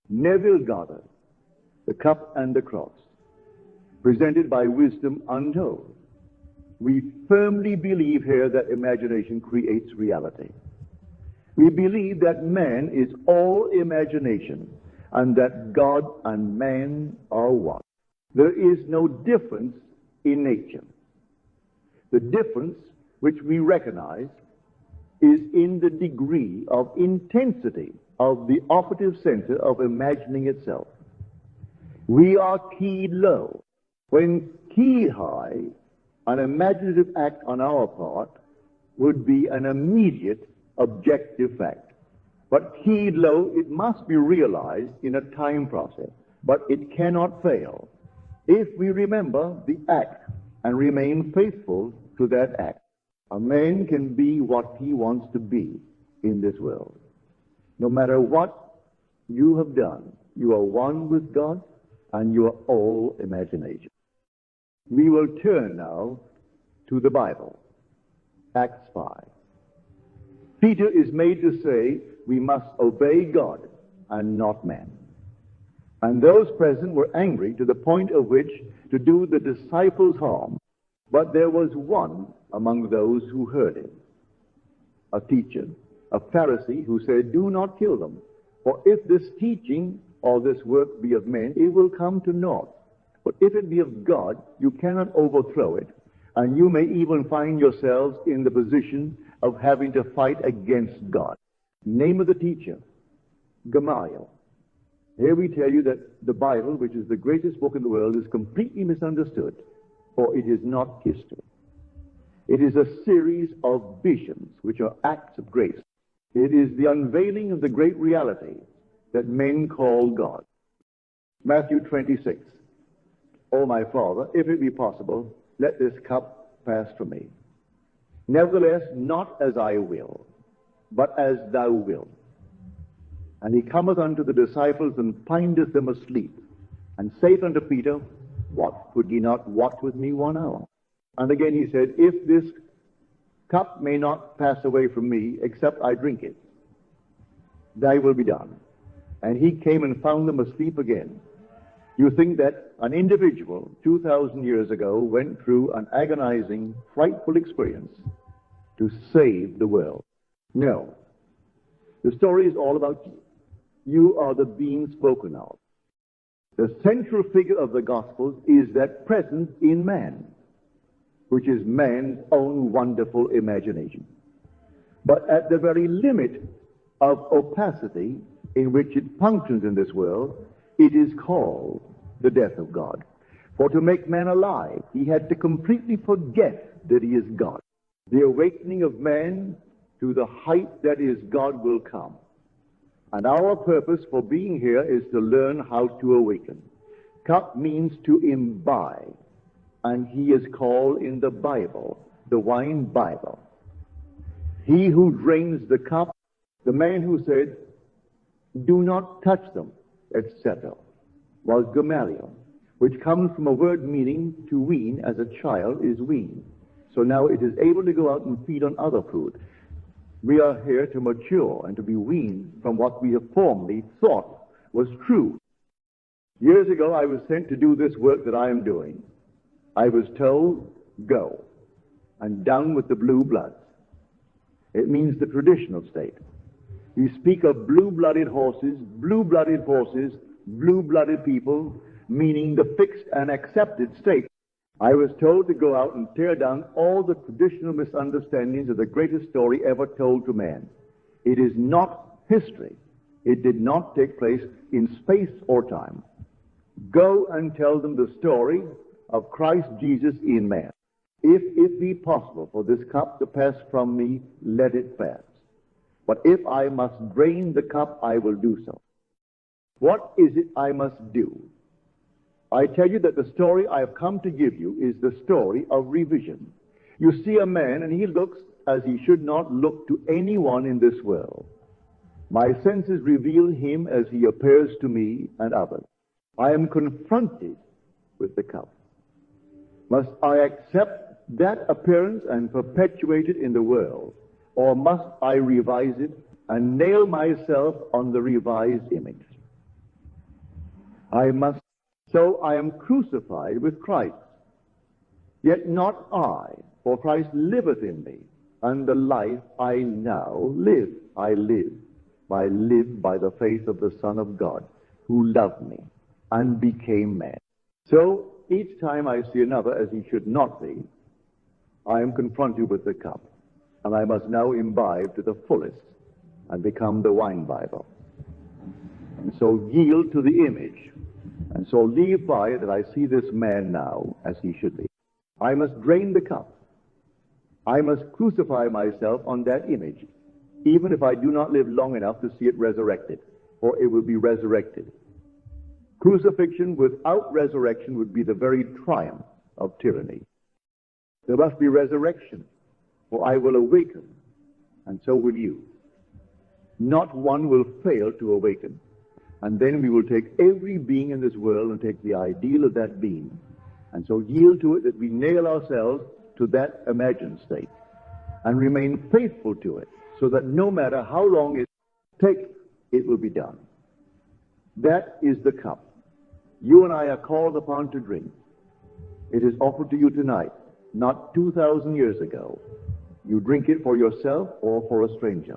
Neville Goddard, The Cup and the Cross, presented by Wisdom Untold. We firmly believe here that imagination creates reality. We believe that man is all imagination and that God and man are one. There is no difference in nature. The difference which we recognize is in the degree of intensity of the operative center of imagining itself. We are keyed low. When keyed high, an imaginative act on our part would be an immediate objective fact. But keyed low, it must be realized in a time process. But it cannot fail if we remember the act and remain faithful to that act. A man can be what he wants to be in this world. No matter what you have done, you are one with God and you are all imagination. We will turn now to the Bible. Acts 5. Peter is made to say we must obey God and not man. And those present were angry to the point of which to do the disciples harm. But there was one among those who heard him, a teacher, a Pharisee, who said, "Do not kill them, for if this teaching or this work be of men, it will come to naught. But if it be of God, you cannot overthrow it, and you may even find yourselves in the position of having to fight against God." Name of the teacher, Gamaliel. Here we tell you that the Bible, which is the greatest book in the world, is completely misunderstood, for it is not history. It is a series of visions, which are acts of grace. It is the unveiling of the great reality that men call God. Matthew 26. "O my Father, if it be possible, let this cup pass from me. Nevertheless, not as I will, but as thou wilt." And he cometh unto the disciples, and findeth them asleep, and saith unto Peter, "What, could ye not watch with me 1 hour? And again he said, If this cup may not pass away from me, except I drink it, thy will be done." And he came and found them asleep again. You think that an individual 2,000 years ago went through an agonizing, frightful experience to save the world. No. The story is all about you. You are the being spoken of. The central figure of the Gospels is that presence in man, which is man's own wonderful imagination. But at the very limit of opacity in which it functions in this world, it is called the death of God. For to make man alive, he had to completely forget that he is God. The awakening of man to the height that is God will come. And our purpose for being here is to learn how to awaken. Cup means to imbibe, and he is called in the Bible the wine Bible. He who drains the cup, the man who said, "Do not touch them," etc., was Gamaliel, which comes from a word meaning to wean, as a child is weaned. So now it is able to go out and feed on other food. We are here to mature and to be weaned from what we have formerly thought was true. Years ago, I was sent to do this work that I am doing. I was told, "Go, and down with the blue bloods." It means the traditional state. We speak of blue-blooded horses, blue-blooded people, meaning the fixed and accepted state. I was told to go out and tear down all the traditional misunderstandings of the greatest story ever told to man. It is not history. It did not take place in space or time. Go and tell them the story of Christ Jesus in man. If it be possible for this cup to pass from me, let it pass. But if I must drain the cup, I will do so. What is it I must do? I tell you that the story I have come to give you is the story of revision. You see a man, and he looks as he should not look to anyone in this world. My senses reveal him as he appears to me and others. I am confronted with the cup. Must I accept that appearance and perpetuate it in the world, or must I revise it and nail myself on the revised image? So I am crucified with Christ. Yet not I, for Christ liveth in me, and the life I now live, I live by the faith of the Son of God, who loved me and became man. So each time I see another as he should not be, I am confronted with the cup, and I must now imbibe to the fullest and become the wine Bible. And so yield to the image, and so leave by it that I see this man now as he should be. I must drain the cup. I must crucify myself on that image, even if I do not live long enough to see it resurrected, for it will be resurrected. Crucifixion without resurrection would be the very triumph of tyranny. There must be resurrection, for I will awaken, and so will you. Not one will fail to awaken, and then we will take every being in this world and take the ideal of that being, and so yield to it that we nail ourselves to that imagined state and remain faithful to it, so that no matter how long it takes, it will be done. That is the cup you and I are called upon to drink. It is offered to you tonight, not 2,000 years ago. You drink it for yourself or for a stranger.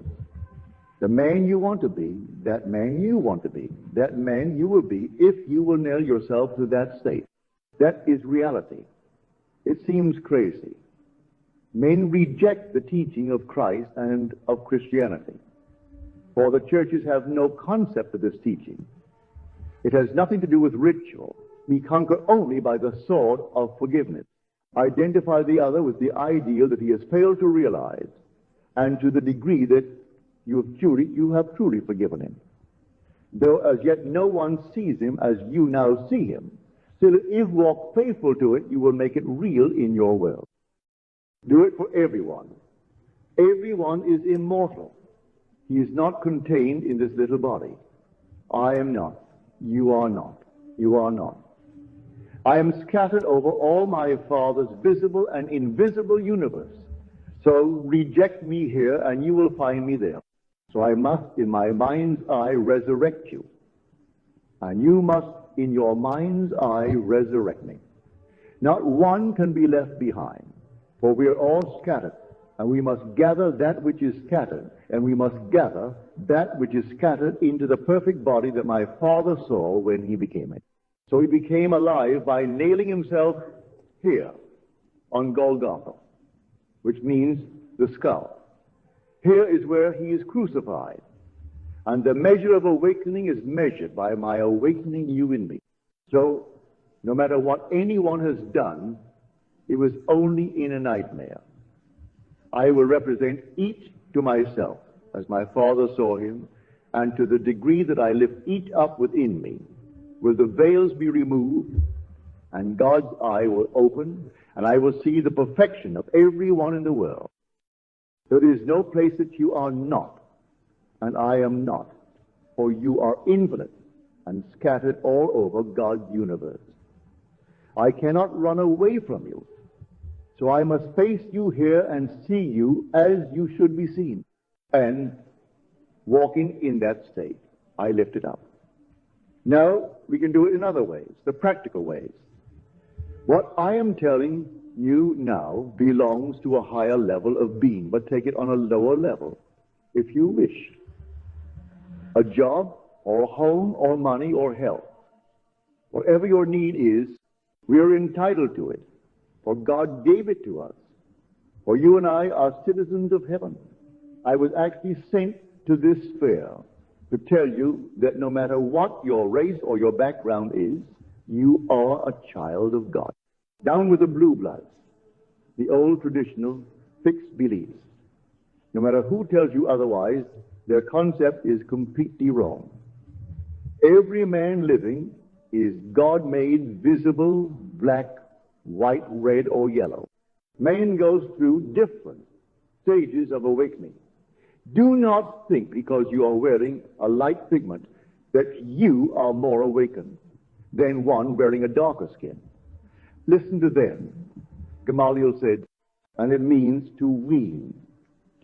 The man you want to be, that man you want to be, that man you will be if you will nail yourself to that state. That is reality. It seems crazy. Men reject the teaching of Christ and of Christianity, for the churches have no concept of this teaching. It has nothing to do with ritual. We conquer only by the sword of forgiveness. Identify the other with the ideal that he has failed to realize, and to the degree that you have truly forgiven him. Though as yet no one sees him as you now see him, still if walk faithful to it, you will make it real in your world. Do it for everyone. Everyone is immortal. He is not contained in this little body. I am not. You are not. You are not. I am scattered over all my Father's visible and invisible universe. So reject me here and you will find me there. So I must, in my mind's eye, resurrect you. And you must, in your mind's eye, resurrect me. Not one can be left behind, for we are all scattered. And we must gather that which is scattered, and we must gather that which is scattered into the perfect body that my Father saw when he became it. So he became alive by nailing himself here on Golgotha, which means the skull. Here is where he is crucified. And the measure of awakening is measured by my awakening you in me. So, no matter what anyone has done, it was only in a nightmare. I will represent each to myself, as my Father saw him, and to the degree that I lift each up within me, will the veils be removed, and God's eye will open, and I will see the perfection of everyone in the world. There is no place that you are not, and I am not, for you are infinite and scattered all over God's universe. I cannot run away from you, so I must face you here and see you as you should be seen. And walking in that state, I lift it up. Now, we can do it in other ways, the practical ways. What I am telling you now belongs to a higher level of being, but take it on a lower level, if you wish. A job, or a home, or money, or health. Whatever your need is, we are entitled to it, for God gave it to us. For you and I are citizens of heaven. I was actually sent to this sphere to tell you that no matter what your race or your background is, you are a child of God. Down with the blue bloods, the old traditional fixed beliefs. No matter who tells you otherwise, their concept is completely wrong. Every man living is God-made, visible, black, white, red, or yellow. Man goes through different stages of awakening. Do not think because you are wearing a light pigment that you are more awakened than one wearing a darker skin. Listen to them. Gamaliel said, and it means to wean,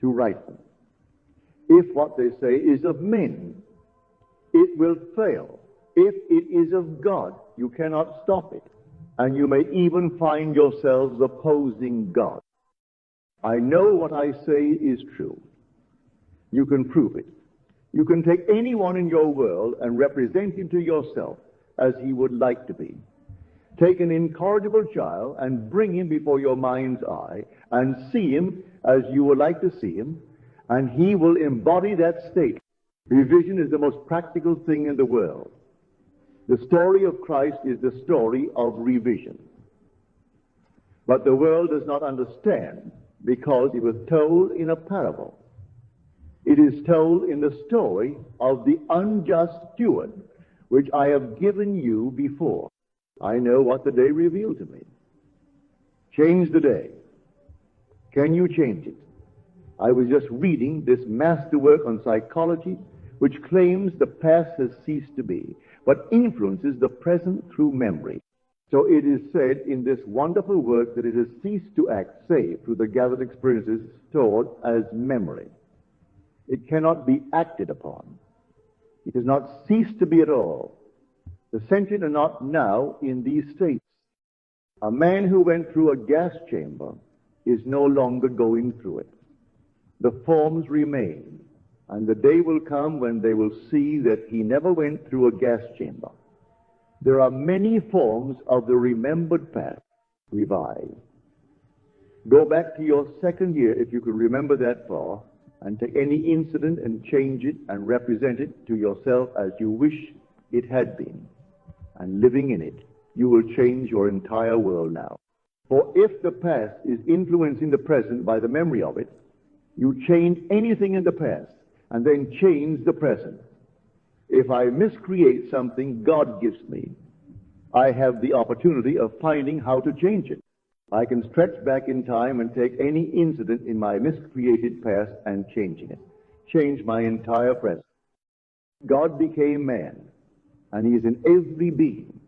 to ripen. If what they say is of men, it will fail. If it is of God, you cannot stop it. And you may even find yourselves opposing God. I know what I say is true. You can prove it. You can take anyone in your world and represent him to yourself as he would like to be. Take an incorrigible child and bring him before your mind's eye and see him as you would like to see him, and he will embody that state. Revision is the most practical thing in the world. The story of Christ is the story of revision. But the world does not understand because it was told in a parable. It is told in the story of the unjust steward, which I have given you before. I know what the day revealed to me. Change the day. Can you change it? I was just reading this masterwork on psychology, which claims the past has ceased to be, but influences the present through memory. So it is said in this wonderful work that it has ceased to act, save through the gathered experiences stored as memory. It cannot be acted upon. It has not ceased to be at all. The sentient are not now in these states. A man who went through a gas chamber is no longer going through it. The forms remain, and the day will come when they will see that he never went through a gas chamber. There are many forms of the remembered past revived. Go back to your second year, if you can remember that far, and take any incident and change it and represent it to yourself as you wish it had been. And living in it, you will change your entire world now. For if the past is influencing the present by the memory of it, you change anything in the past and then change the present. If I miscreate something God gives me, I have the opportunity of finding how to change it. I can stretch back in time and take any incident in my miscreated past and changing it. Change my entire present. God became man, and he is in every being.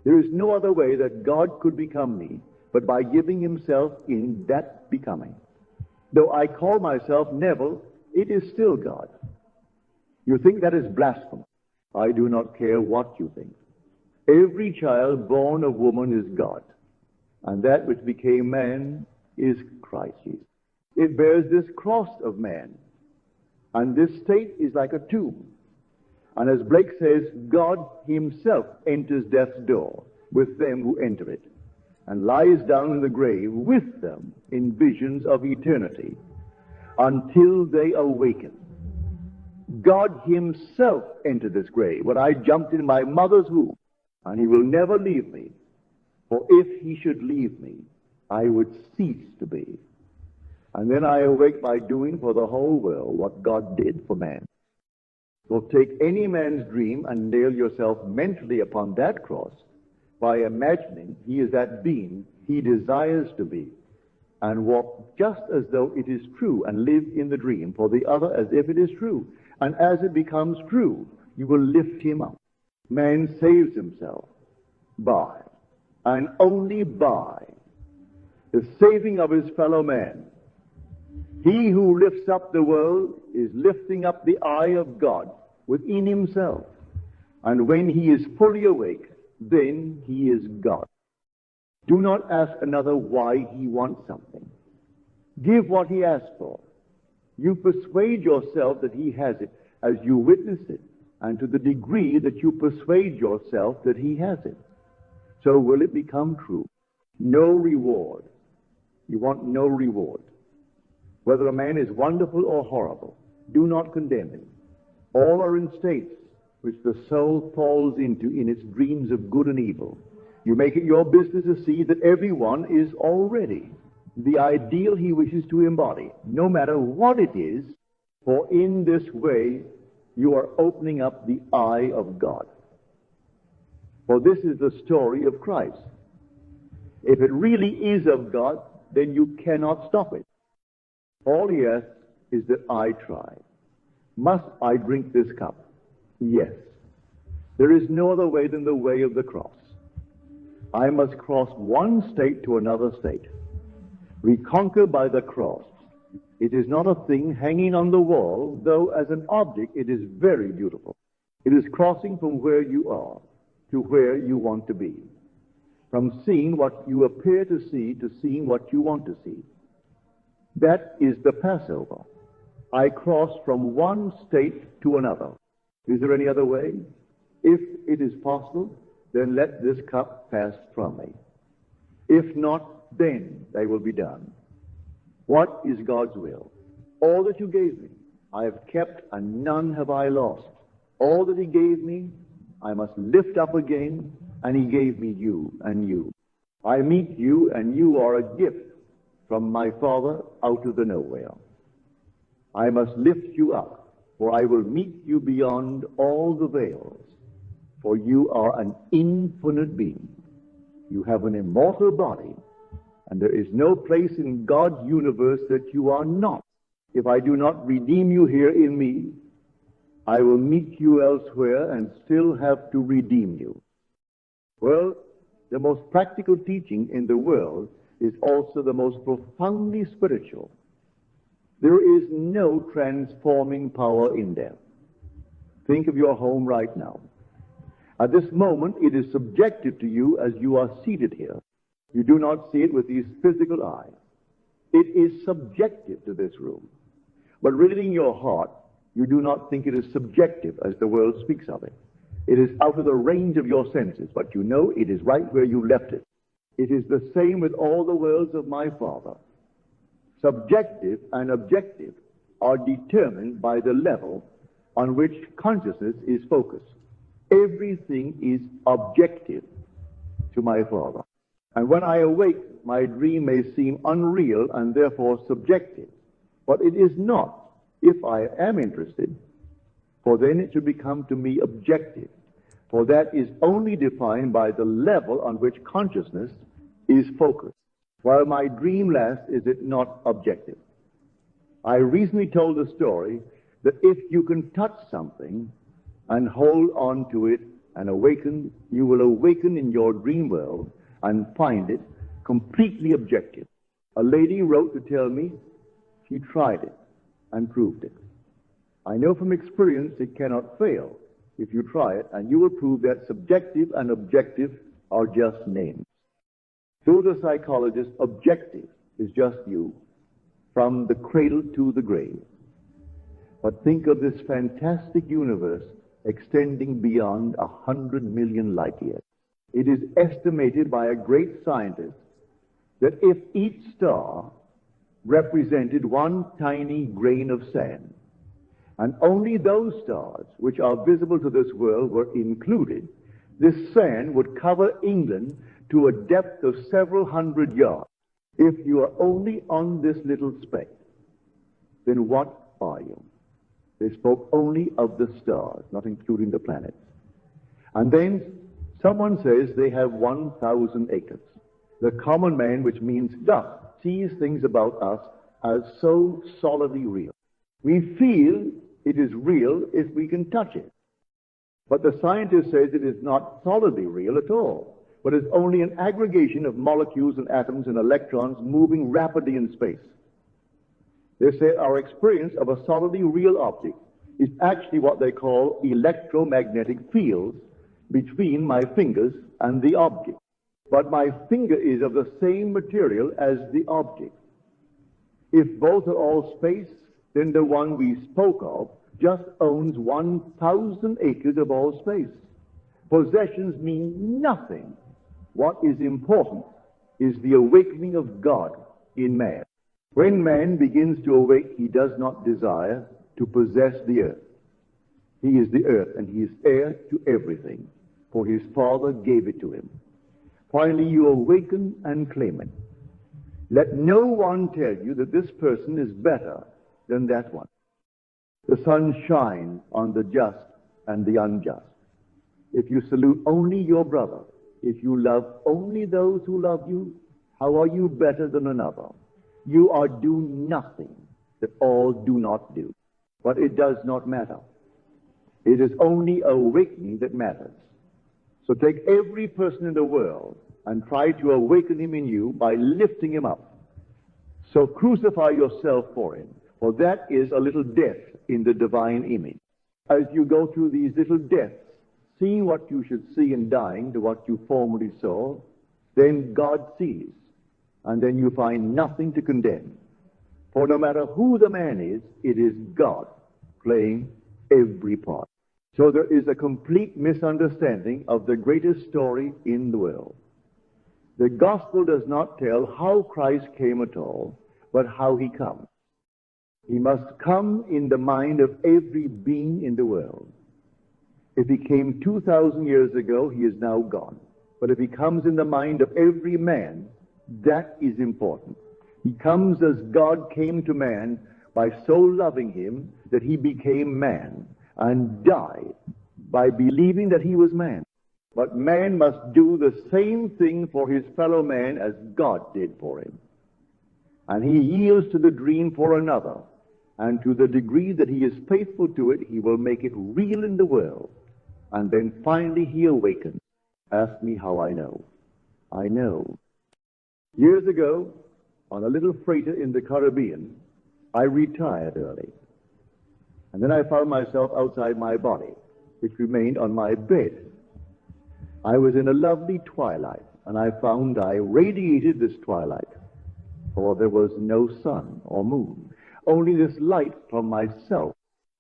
There is no other way that God could become me but by giving himself in that becoming. Though I call myself Neville, it is still God. You think that is blasphemy. I do not care what you think. Every child born of woman is God, and that which became man is Christ Jesus. It bears this cross of man, and this state is like a tomb. And as Blake says, God himself enters death's door with them who enter it, and lies down in the grave with them in visions of eternity until they awaken. God himself entered this grave when I jumped in my mother's womb, and he will never leave me. For if he should leave me, I would cease to be. And then I awake by doing for the whole world what God did for man. So take any man's dream and nail yourself mentally upon that cross by imagining he is that being he desires to be, and walk just as though it is true and live in the dream for the other as if it is true. And as it becomes true, you will lift him up. Man saves himself by, and only by, the saving of his fellow man. He who lifts up the world is lifting up the eye of God within himself. And when he is fully awake, then he is God. Do not ask another why he wants something. Give what he asks for. You persuade yourself that he has it as you witness it, and to the degree that you persuade yourself that he has it, so will it become true. No reward. You want no reward. Whether a man is wonderful or horrible, do not condemn him. All are in states which the soul falls into in its dreams of good and evil. You make it your business to see that everyone is already the ideal he wishes to embody, no matter what it is, for in this way you are opening up the eye of God. For this is the story of Christ. If it really is of God, then you cannot stop it. All he asks is that I try. Must I drink this cup? Yes. There is no other way than the way of the cross. I must cross one state to another state. Reconquer by the cross. It is not a thing hanging on the wall, though as an object it is very beautiful. It is crossing from where you are to where you want to be. From seeing what you appear to seeing what you want to see. That is the Passover. I cross from one state to another. Is there any other way? If it is possible, then let this cup pass from me. If not, then they will be done. What is God's will? All that you gave me, I have kept, and none have I lost. All that he gave me, I must lift up again, and he gave me you and you. I meet you, and you are a gift from my Father out of the nowhere. I must lift you up, for I will meet you beyond all the veils, for you are an infinite being. You have an immortal body, and there is no place in God's universe that you are not. If I do not redeem you here in me, I will meet you elsewhere and still have to redeem you. Well, the most practical teaching in the world is also the most profoundly spiritual. There is no transforming power in death. Think of your home right now. At this moment, it is subjective to you as you are seated here. You do not see it with these physical eyes. It is subjective to this room. But really in your heart, you do not think it is subjective as the world speaks of it. It is out of the range of your senses, but you know it is right where you left it. It is the same with all the worlds of my Father. Subjective and objective are determined by the level on which consciousness is focused. Everything is objective to my Father. And when I awake, my dream may seem unreal and therefore subjective. But it is not, if I am interested, for then it should become to me objective. For that is only defined by the level on which consciousness is focused. While my dream lasts, is it not objective? I recently told a story that if you can touch something and hold on to it and awaken, you will awaken in your dream world and find it completely objective. A lady wrote to tell me she tried it and proved it. I know from experience it cannot fail if you try it, and you will prove that subjective and objective are just names. To the psychologist, objective is just you, from the cradle to the grave. But think of this fantastic universe extending beyond 100 million light years. It is estimated by a great scientist that if each star represented one tiny grain of sand, and only those stars which are visible to this world were included, this sand would cover England to a depth of several hundred yards. If you are only on this little speck, then what are you? They spoke only of the stars, not including the planets. And then someone says they have 1,000 acres. The common man, which means dust, sees things about us as so solidly real. We feel it is real if we can touch it. But the scientist says it is not solidly real at all, but is only an aggregation of molecules and atoms and electrons moving rapidly in space. They say our experience of a solidly real object is actually what they call electromagnetic fields between my fingers and the object. But my finger is of the same material as the object. If both are all space, then the one we spoke of just owns 1,000 acres of all space. Possessions mean nothing. What is important is the awakening of God in man. When man begins to awake, he does not desire to possess the earth. He is the earth, and he is heir to everything, for his Father gave it to him. Finally, you awaken and claim it. Let no one tell you that this person is better than that one. The sun shines on the just and the unjust. If you salute only your brother, if you love only those who love you, how are you better than another? You are doing nothing that all do not do. But it does not matter. It is only awakening that matters. So take every person in the world and try to awaken him in you by lifting him up. So crucify yourself for him, for that is a little death in the divine image. As you go through these little deaths, seeing what you should see and dying to what you formerly saw, then God sees, and then you find nothing to condemn. For no matter who the man is, it is God playing every part. So there is a complete misunderstanding of the greatest story in the world. The gospel does not tell how Christ came at all, but how he comes. He must come in the mind of every being in the world. If he came 2,000 years ago, he is now gone. But if he comes in the mind of every man, that is important. He comes as God came to man by so loving him that he became man and died by believing that he was man. But man must do the same thing for his fellow man as God did for him. And he yields to the dream for another. And to the degree that he is faithful to it, he will make it real in the world. And then finally he awakens. Ask me how I know. I know. Years ago, on a little freighter in the Caribbean, I retired early. And then I found myself outside my body, which remained on my bed. I was in a lovely twilight, and I found I radiated this twilight, for there was no sun or moon, only this light from myself.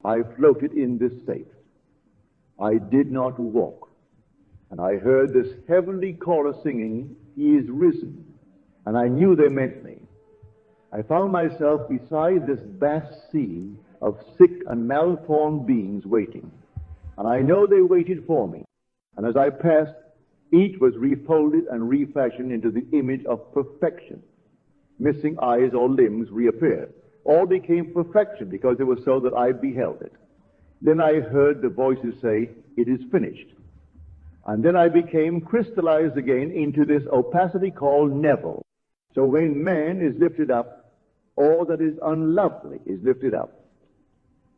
I floated in this state. I did not walk, and I heard this heavenly chorus singing, "He is risen," and I knew they meant me. I found myself beside this vast sea of sick and malformed beings waiting, and I know they waited for me. And as I passed, each was refolded and refashioned into the image of perfection. Missing eyes or limbs reappeared. All became perfection because it was so that I beheld it. Then I heard the voices say, "It is finished." And then I became crystallized again into this opacity called Neville. So when man is lifted up, all that is unlovely is lifted up.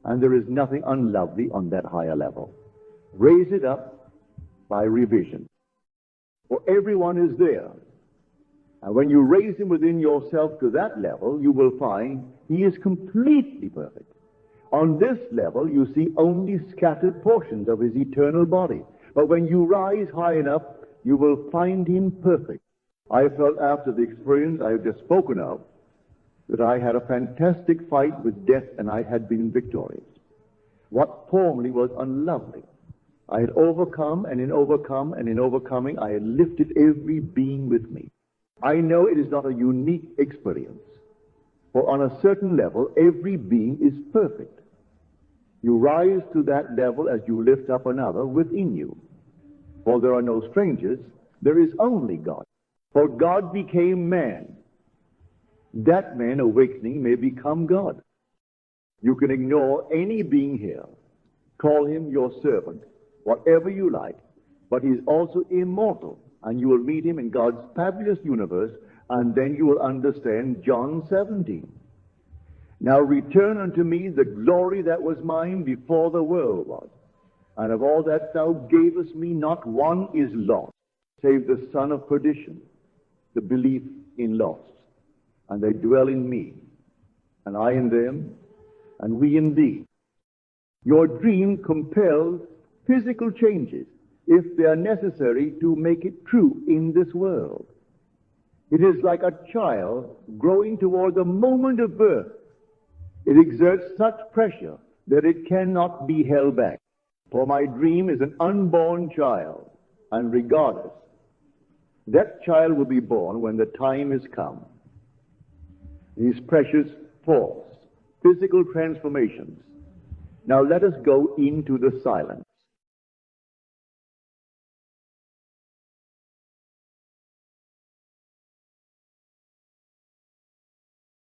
And there is nothing unlovely on that higher level. Raise it up by revision. For everyone is there. And when you raise him within yourself to that level, you will find he is completely perfect. On this level, you see only scattered portions of his eternal body. But when you rise high enough, you will find him perfect. I felt after the experience I have just spoken of that I had a fantastic fight with death and I had been victorious. What formerly was unlovely, I had overcome, and in overcoming, I had lifted every being with me. I know it is not a unique experience, for on a certain level, every being is perfect. You rise to that level as you lift up another within you. For there are no strangers, there is only God. For God became man. That man awakening may become God. You can ignore any being here, call him your servant, whatever you like, but he is also immortal, and you will meet him in God's fabulous universe, and then you will understand John 17. Now return unto me the glory that was mine before the world was. And of all that thou gavest me, not one is lost, save the son of perdition, the belief in loss. And they dwell in me, and I in them, and we in thee. Your dream compels physical changes, if they are necessary to make it true in this world. It is like a child growing toward the moment of birth. It exerts such pressure that it cannot be held back. For my dream is an unborn child, and regardless, that child will be born when the time is come. These precious false physical transformations. Now let us go into the silence.